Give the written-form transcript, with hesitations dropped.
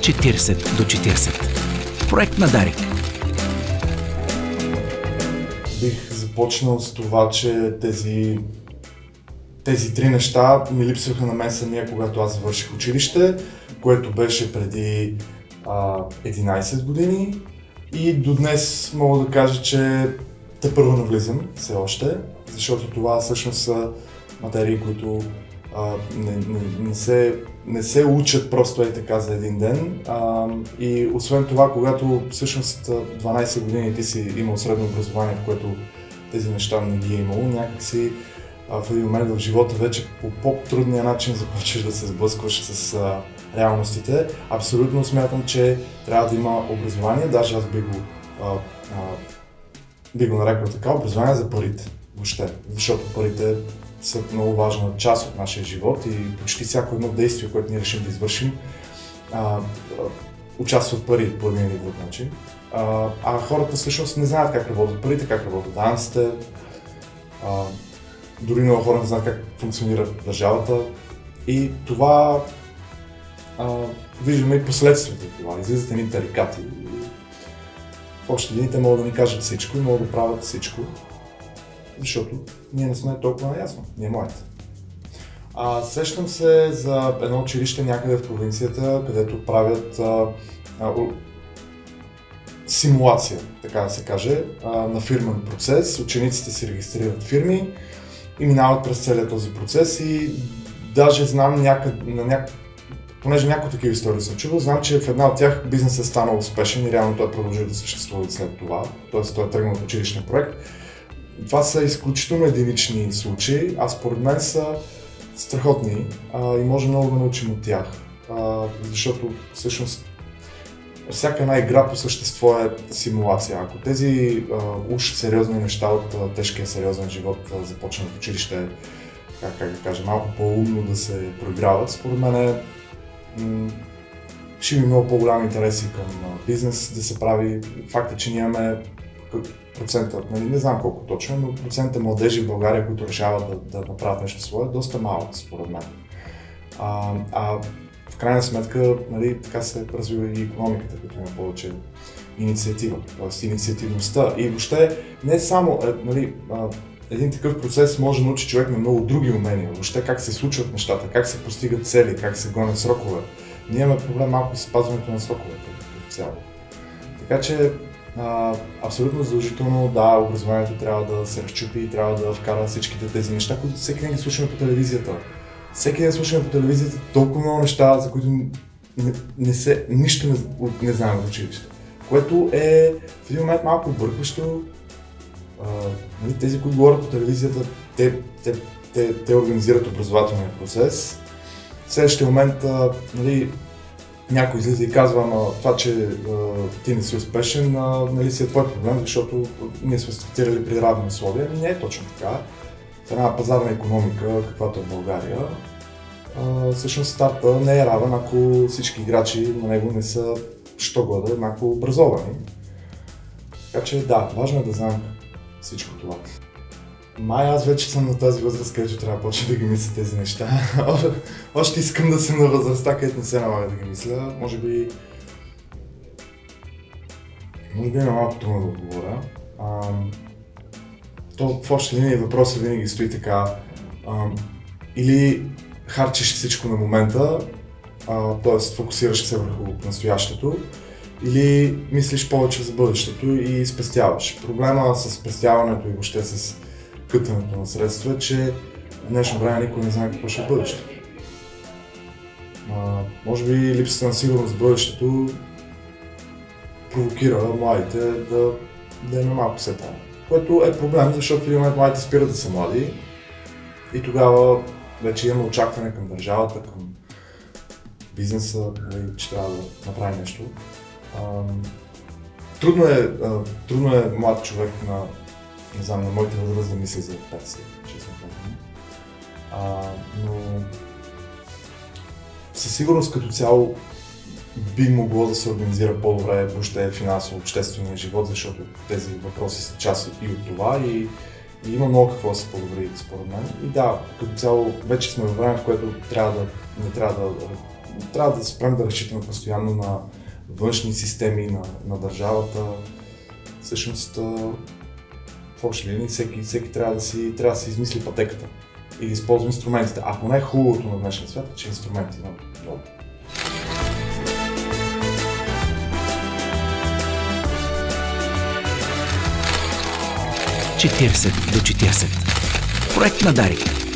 40 до 40. Проект на Дарик. Бих започнал с това, че тези три неща ми липсваха на мен самия, когато аз завърших училище, което беше преди 11 години и до днес мога да кажа, че тепърва навлизам все още, защото това всъщност са материи, които не се учат просто така за един ден. И освен това, когато всъщност 12 години ти си имал средно образование, в което тези неща не ги е имало, някакси в един момент в живота вече по по-трудния начин започваш да се сблъскваш с реалностите. Абсолютно смятам, че трябва да има образование, даже аз би го нарекал така, образование за парите въобще, защото парите са много важна част от нашия живот и почти всяко едно действие, което ние решим да извършим, участват пари по един или друг начин. А хората всъщност не знаят как работят парите, как работят данъците. Дори много хора не знаят как функционира държавата. И това виждаме и последствията от това. Излизат едни тарикати. В общи линии те могат да ни кажат всичко и могат да правят всичко. Защото ние не сме толкова наясно, ние младите. Сещам се за едно училище някъде в провинцията, където правят симулация, така да се каже, на фирмен процес. Учениците си регистрират фирми и минават през целият този процес и даже знам понеже някои такива истории съм чувал, знам, че в една от тях бизнесът е станал успешен и реално той продължи да съществува и след това, т.е. той е тръгнал от училищен проект. Това са изключително единични случаи, а според мен са страхотни и може много да научим от тях, защото всъщност всяка една игра по същество е симулация. Ако тези уж сериозни неща от тежкия сериозен живот започнат в училище, как да кажа, малко по-умно да се проиграват, според мен ще има много по-голям интереси към бизнес да се прави. Факт е, че ние имаме процента, не знам колко точно, но процента младежи в България, които решават да направят нещо свое, е доста малък, според мен. В крайна сметка, така се развива и икономиката, като има повече инициатива, т.е. инициативността. И въобще не само един такъв процес може да научи човек на много други умения, въобще как се случват нещата, как се постигат цели, как се гонят срокове. Ние имаме проблем малко с спазването на сроковете цяло. Така че абсолютно задължително, да, образованието трябва да се разчупи и трябва да вкара всичките тези неща, които всеки ден ги слушаме по телевизията. Всеки ден слушаме по телевизията толкова много неща, за които нищо не знаем в училище. Което е в един момент малко объркващо. Тези, които говорят по телевизията, те организират образователния процес. В следващия момент някой излиза и казва, това, че ти не си успешен, си е твой проблем, защото ние сме стартирали при равни условия. Не е точно така. В една пазарна икономика, каквато е България, всъщност старта не е равен, ако всички играчи на него не са що-годе еднакво образовани. Така че да, важно е да знам всичко това. Май аз вече съм на тази възраст, където трябва да почна да ги мисля тези неща. Още искам да съм на възрастта, където не се налага да ги мисля. Може би е малко трудно да отговоря. То в общи линии въпросът винаги стои така. Или харчиш всичко на момента, т.е. фокусираш се върху настоящето, или мислиш повече за бъдещето и спестяваш. Проблема с спестяването и въобще с кътането на средства е, че в днешно време никой не знае какво ще е бъдещето. Може би липсата на сигурност в бъдещето провокира младите да има малко сета. Което е проблем, защото в един момент младите спират да са млади и тогава вече има очакване към държавата, към бизнеса, че трябва да направи нещо. Трудно е млад човек на моите възраст да мисли за пенсия, честно казвам. Но със сигурност като цяло би могло да се организира по-добре въобще финансово-обществения живот, защото тези въпроси са част и от това И има много какво да се подобри, според мен. И да, като цяло вече сме във време, в което трябва да спрем да разчитаме постоянно на външни системи на държавата. Всъщност, в общи линии всеки трябва да си измисли пътеката и да използва инструментите. Ако не е хубавото на днешния свят, че инструменти има много. Четирсет до 40. Проект на Дарик.